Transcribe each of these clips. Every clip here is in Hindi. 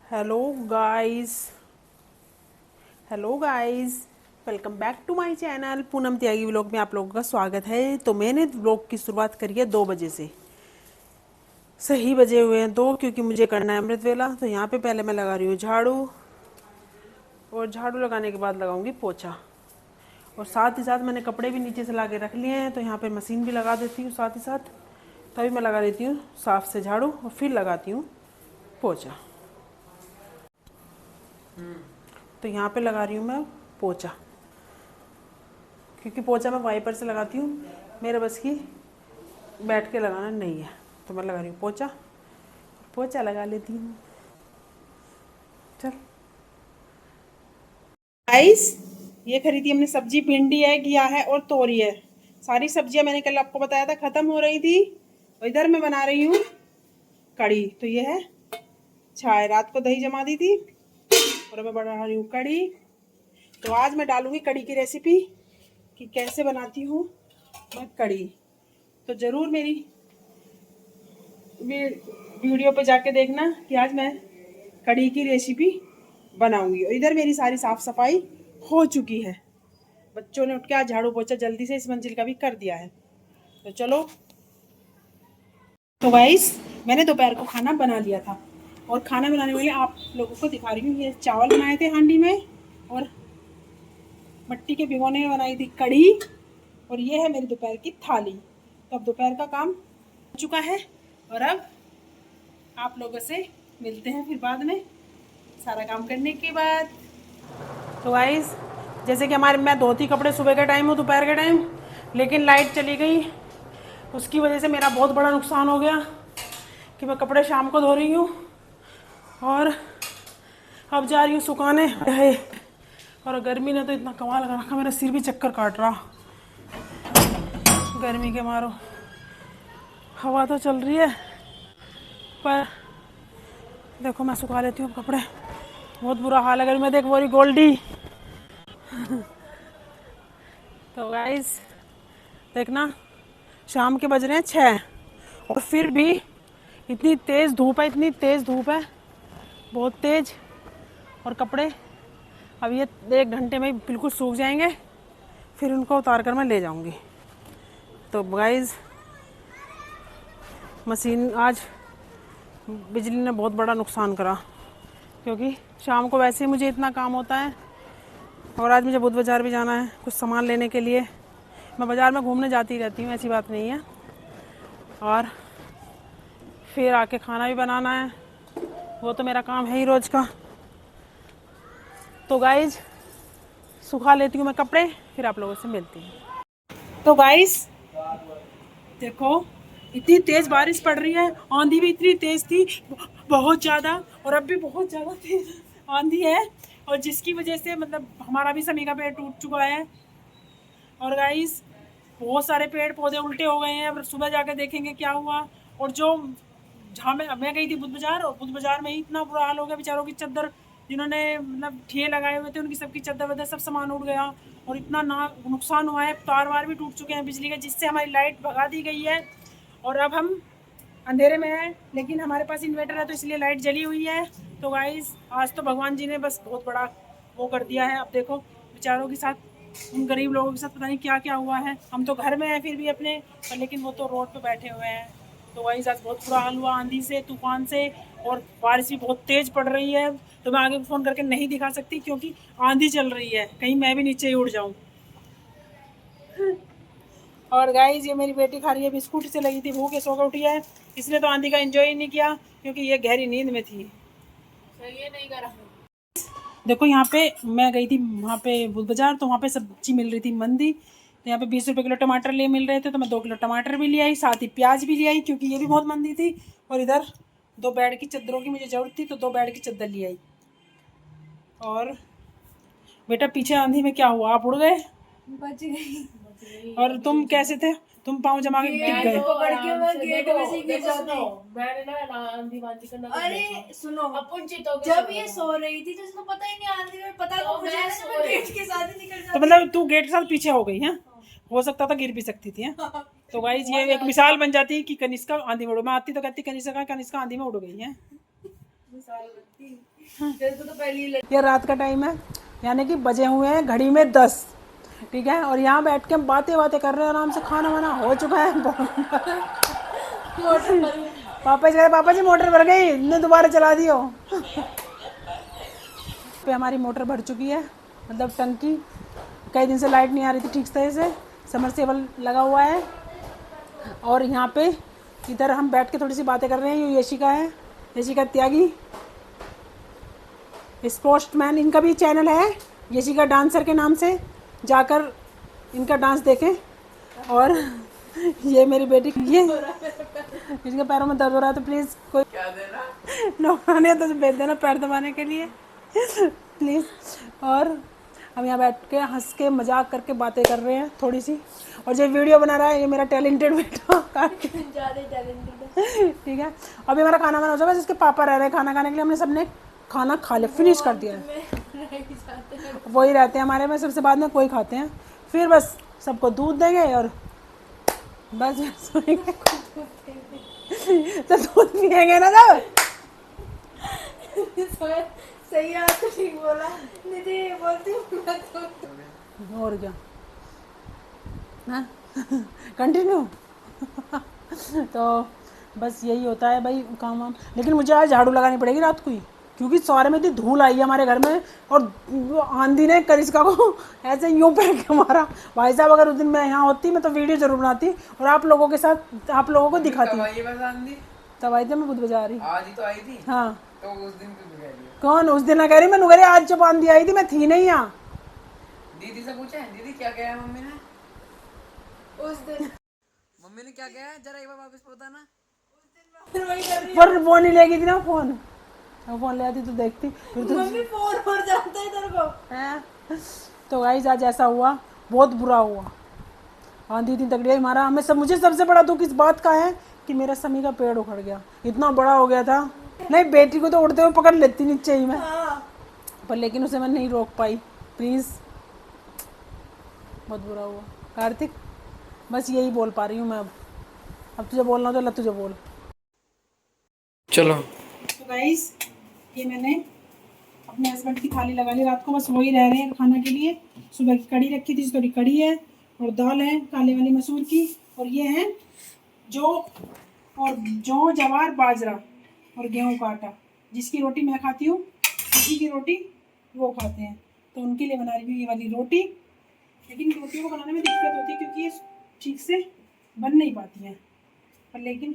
Hello guys. Hello guys, welcome back to my channel Poonam Tyagi vlog में आप लोगों का स्वागत है। तो मैंने व्लॉग की शुरुआत करी है 2 बजे से। सही बजे हुए हैं 2, क्योंकि मुझे करना है अमृत वेला। तो यहाँ पे पहले मैं लगा रही हूँ झाड़ू, और झाड़ू लगाने के बाद लगाऊंगी पोछा। और साथ ही साथ मैंने कपड़े भी नीचे से ला के रख लिए हैं, तो यहाँ पे मशीन भी लगा देती हूँ साथ ही साथ। तभी मैं लगा देती हूँ साफ से झाड़ू और फिर लगाती हूँ पोछा। तो यहाँ पे लगा रही हूँ मैं पोछा, क्योंकि पोछा मैं वाइपर से लगाती हूँ, मेरे बस की बैठ के लगाना नहीं है। तो मैं लगा रही हूँ पोछा, पोछा लगा लेती हूँ। चल गाइस, ये खरीदी हमने सब्जी, भिंडी है, घिया है और तोरी है। सारी सब्जियां मैंने कल आपको बताया था खत्म हो रही थी। और इधर मैं बना रही हूँ कड़ी। तो ये है चाय, रात को दही जमा दी थी और मैं बना रही हूँ कड़ी। तो आज मैं डालूंगी कड़ी की रेसिपी कि कैसे बनाती हूँ मैं कड़ी। तो ज़रूर मेरी वीडियो पे जाके देखना कि आज मैं कड़ी की रेसिपी बनाऊंगी। और इधर मेरी सारी साफ सफाई हो चुकी है। बच्चों ने उठ के आज झाड़ू पोछा जल्दी से इस मंजिल का भी कर दिया है। तो चलो। तो गाइस, मैंने दोपहर को खाना बना लिया था, और खाना बनाने वाले आप लोगों को दिखा रही हूँ। ये चावल बनाए थे हांडी में, और मट्टी के भिगोने में बनाई थी कड़ी, और ये है मेरी दोपहर की थाली। तो अब दोपहर का काम हो चुका है, और अब आप लोगों से मिलते हैं फिर बाद में, सारा काम करने के बाद। तो गाइस, जैसे कि मैं धोती कपड़े सुबह के टाइम हूँ, दोपहर के टाइम, लेकिन लाइट चली गई। उसकी वजह से मेरा बहुत बड़ा नुकसान हो गया कि मैं कपड़े शाम को धो रही हूँ, और अब जा रही हूँ सुखाने है। और गर्मी ने तो इतना कमाल लगा रखा, मेरा सिर भी चक्कर काट रहा गर्मी के मारो। हवा तो चल रही है, पर देखो मैं सुखा लेती हूँ कपड़े। बहुत बुरा हाल है गर्मी में। देख वो रही गोल्डी। तो गाइस देखना, शाम के बज रहे हैं 6, और फिर भी इतनी तेज़ धूप है, इतनी तेज़ धूप है, बहुत तेज़। और कपड़े अब ये 1 घंटे में बिल्कुल सूख जाएंगे, फिर उनको उतार कर मैं ले जाऊंगी। तो गाइस, मशीन आज बिजली ने बहुत बड़ा नुकसान करा, क्योंकि शाम को वैसे ही मुझे इतना काम होता है, और आज मुझे बुध बाज़ार भी जाना है कुछ सामान लेने के लिए। मैं बाज़ार में घूमने जाती रहती हूँ, ऐसी बात नहीं है। और फिर आके खाना भी बनाना है, वो तो मेरा काम है ही रोज़ का। तो गाइज, सुखा लेती हूँ मैं कपड़े, फिर आप लोगों से मिलती हूँ। तो गाइज देखो, इतनी तेज़ बारिश पड़ रही है, आंधी भी इतनी तेज़ थी, बहुत ज़्यादा, और अब भी बहुत ज़्यादा तेज़ आंधी है, और जिसकी वजह से मतलब हमारा भी समी का पेड़ टूट चुका है। और गाइस, बहुत सारे पेड़ पौधे उल्टे हो गए हैं। अब सुबह जाके देखेंगे क्या हुआ। और जो जहाँ मैं गई थी बुध बाजार, और बुध बाजार में ही इतना बुरा हाल हो गया बेचारों की। चद्दर जिन्होंने मतलब ठिये लगाए हुए थे, उनकी सबकी चद्दर वद्दर सब सामान उड़ गया, और इतना नुकसान हुआ है। तार वार भी टूट चुके हैं बिजली के, जिससे हमारी लाइट भगा दी गई है। और अब हम अंधेरे में हैं, लेकिन हमारे पास इन्वर्टर है, तो इसलिए लाइट जली हुई है। तो गाइस, आज तो भगवान जी ने बस बहुत बड़ा वो कर दिया है। अब देखो बेचारों के साथ, उन गरीब लोगों के साथ पता नहीं क्या क्या हुआ है। हम तो घर में हैं फिर भी अपने, लेकिन वो तो रोड पे बैठे हुए हैं। तो गाइस, आज बहुत बुरा हाल हुआ आंधी से, तूफान से, और बारिश भी बहुत तेज़ पड़ रही है। तो मैं आगे फ़ोन करके नहीं दिखा सकती, क्योंकि आंधी चल रही है, कहीं मैं भी नीचे ही उड़ जाऊँ। और गाइस, ये मेरी बेटी खा रही है बिस्कुट, से लगी थी भूख, के सो कर उठी है, इसलिए तो आंधी का एंजॉय ही नहीं किया, क्योंकि ये गहरी नींद में थी। ये नहीं करा। देखो यहाँ पे मैं गई थी वहाँ पे बुध बाजार, तो वहाँ पे सब्जी मिल रही थी मंदी। तो यहाँ पे 20 रुपये किलो टमाटर ले मिल रहे थे, तो मैं 2 किलो टमाटर भी ले आई, साथ ही प्याज भी ले आई, क्योंकि ये भी बहुत मंदी थी। और इधर 2 बेड की चादरों की मुझे ज़रूरत थी, तो 2 बेड की चादर ले आई। और बेटा, पीछे आंधी में क्या हुआ, आप उड़ गए? बच गई। और तुम कैसे थे? तुम पाँव जमा के टिक गए। अरे सुनो, जब ये सो रही थी तो इसको पता ही नहीं, आंधी में पता तो मुझे मैं गेट के साथ ही निकल जाती। तो मतलब तू गेट के साथ पीछे हो गई है, हो सकता था गिर भी सकती थी। तो गाइस, ये एक मिसाल बन जाती है कि कनिष्का आंधी में उड़, मैं आती तो कहती कनिष्का आंधी में उड़ गई है। तेरे को तो पहले ही ये रात का टाइम है, यानी कि बजे हुए हैं घड़ी में 10, ठीक है। और यहाँ बैठ के हम बातें कर रहे हैं आराम से, खाना वाना हो चुका है। पापा जी मोटर भर गई, इतने दोबारा चला दियो। पे हमारी मोटर भर चुकी है, मतलब टंकी। कई दिन से लाइट नहीं आ रही थी ठीक से, समरसेबल लगा हुआ है। और यहाँ पे इधर हम बैठ के थोड़ी सी बातें कर रहे हैं। ये यशिका है, यशिका त्यागी, स्पोर्ट्समैन, इनका भी चैनल है यशिका डांसर के नाम से, जाकर इनका डांस देखें। और ये मेरी बेटी, ये इसके पैरों में दर्द हो रहा है तो प्लीज़ कोई क्या देना नौकरानी तो भेज देना पैर दबाने के लिए प्लीज़। और हम यहाँ बैठ के हंस के मजाक करके बातें कर रहे हैं थोड़ी सी। और जो वीडियो बना रहा है ये मेरा टैलेंटेड बेटा ज़्यादा टैलेंटेड। ठीक है, अभी हमारा खाना बना हो जाएगा। जिसके पापा रह रहे हैं खाना खाने के लिए, हमने सबने खाना खा लिया, फिनिश कर दिया है। वही रहते हैं हमारे में, सबसे बाद में कोई खाते हैं, फिर बस सबको दूध देंगे और बस सोएंगे। तो दूध पिएंगे ना तब। सही है, आपको ठीक बोला। दीदी बोलती हूँ और क्या, हाँ कंटिन्यू। तो बस यही होता है भाई काम वाम। लेकिन मुझे आज झाड़ू लगानी पड़ेगी रात को ही, क्योंकि सारे में इतनी धूल आई है हमारे घर में। और आंधी ने करिश्का को ऐसे यूँ पहन के मारा। भाई साहब अगर उस दिन मैं यहाँ होती मैं तो वीडियो जरूर बनाती और आप लोगों के साथ, आप लोगों को दिखाती। तब आई थी मैं, बुध बजा रही। आज ही तो आई थी। हाँ तो उस दिन क्यों कह रही हो? कौन उस दिन ना कह रही, मैं नुगरी आज जब आंधी आई थी मैं थी नहीं यहाँ। दीदी से पूछे दीदी क्या कहा है मम्मी ने? उस दिन मम्मी ने क्या कहा है जरा एक बार वापस बताना। पर वो नहीं लेगी थी ना फोन, वो फोन ले आती तो देखती फिर तो। मम्मी फोन पर जाता है तेरे को। हैं? तो गाइस आज ऐसा हुआ, बहुत बुरा हुआ। आंधी इतनी तगड़ी आई मारा हमें सब। मुझे सबसे बड़ा दुख इस बात का है कि मेरा समी का पेड़ उखड़ गया, इतना बड़ा हो गया था। नहीं बेटी को तो उड़ते हुए पकड़ लेती नीचे ही मैं, पर लेकिन उसे मैं नहीं रोक पाई। प्लीज़, बहुत बुरा हुआ कार्तिक। बस यही बोल पा रही हूँ मैं। अब तुझे बोलना हो तो तुझे बोल। चलो तो गाइस ये मैंने अपने हस्बैंड की थाली लगा ली रात को, बस वही रह रहे हैं खाना के लिए। सुबह की कड़ी रखी थी, थोड़ी कड़ी है और दाल है काले वाली मसूर की। और ये है जौ जवार बाजरा और गेहूं का आटा, जिसकी रोटी मैं खाती हूँ उसी की रोटी वो खाते हैं। तो उनके लिए बना रही हूँ ये वाली रोटी। लेकिन रोटियों को बनाने में दिक्कत होती है क्योंकि ये ठीक से बन नहीं पाती हैं, पर लेकिन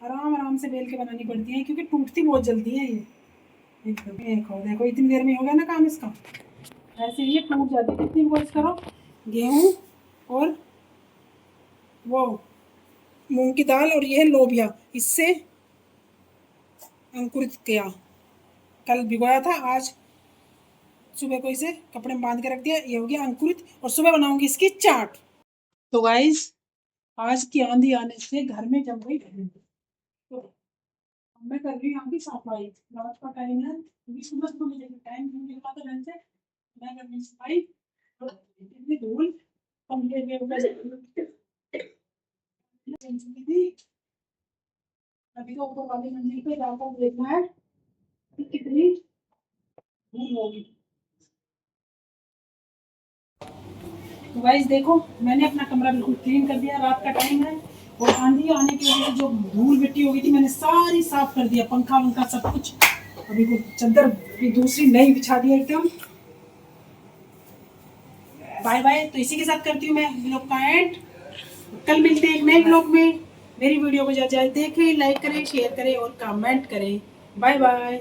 आराम से बेल के बनानी पड़ती है क्योंकि टूटती बहुत जल्दी है ये। एकदम देखो इतनी देर में हो गया ना काम इसका, ऐसे ये टूट जाती है कितनी कोशिश करो। गेहूँ और वो मूंग की दाल और ये है लोबिया, इससे अंकुरित किया। कल भिगोया था, आज सुबह को इसे कपड़े में बांध के रख दिया, ये हो गया अंकुरित। और सुबह बनाऊंगी इसकी चाट। तो गाइस आज की आंधी आने से घर में जम गई ठंड। तो मैं कर रही हूँ यहाँ की सफाई। रात का टाइम है क्योंकि सुबह मुझे टाइम नहीं मिल पाता ढंग से। मैं कर रही हूँ सफाई और इतनी धूल पंखे के ऊपर अभी तो ऊपर वाली मंजिल पे जाकर देखना है कि कितनी धूल होगी। तो गाइस देखो मैंने अपना कमरा बिल्कुल क्लीन कर दिया। रात का टाइम है और आंधी आने की वजह से जो धूल मिट्टी हो गई थी मैंने सारी साफ कर दिया, पंखा वंखा सब कुछ। अभी को चादर भी दूसरी नई बिछा दी एकदम। Bye bye. तो इसी के साथ करती हूँ मैं व्लॉग का एंड। कल मिलते हैं एक नए व्लॉग में। मेरी वीडियो को ज्यादा देखें, लाइक करें, शेयर करें और कमेंट करें। Bye bye.